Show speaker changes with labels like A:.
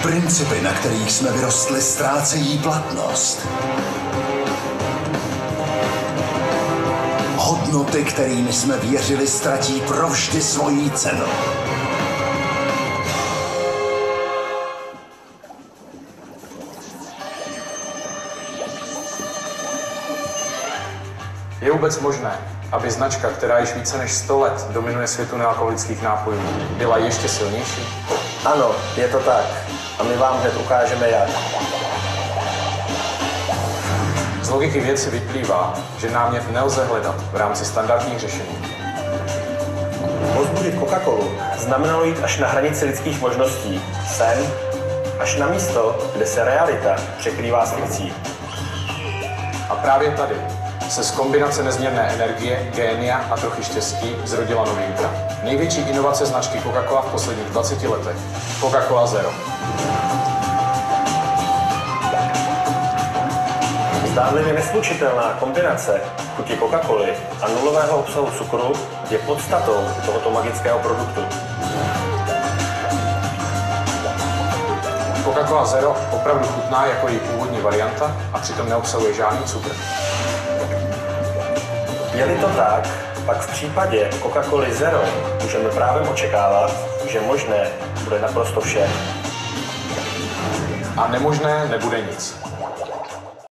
A: Principy, na kterých jsme vyrostli, ztrácejí platnost. Hodnoty, kterými jsme věřili, ztratí provždy svoji cenu.
B: Je vůbec možné, aby značka, která již více než 100 let dominuje světu nealkoholických nápojů, byla ještě silnější?
C: Ano, je to tak. A my vám hned ukážeme jak.
B: Z logiky věci vyplývá, že námět nelze hledat v rámci standardních řešení.
C: Povzbudit Coca-Colu znamenalo jít až na hranici lidských možností. Sen až na místo, kde se realita překrývá s fikcí.
B: A právě tady se z kombinace nezměrné energie, génia a trochy štěstí zrodila novinka. Největší inovace značky Coca-Cola v posledních 20 letech. Coca-Cola Zero.
C: Zdánlivě neslučitelná kombinace chuti Coca-Coly a nulového obsahu cukru je podstatou tohoto magického produktu.
B: Coca-Cola Zero opravdu chutná jako její původní varianta a přitom neobsahuje žádný cukr.
C: Je-li to tak, pak v případě Coca-Coly Zero můžeme právem očekávat, že možné bude naprosto vše.
B: A nemožné nebude nic.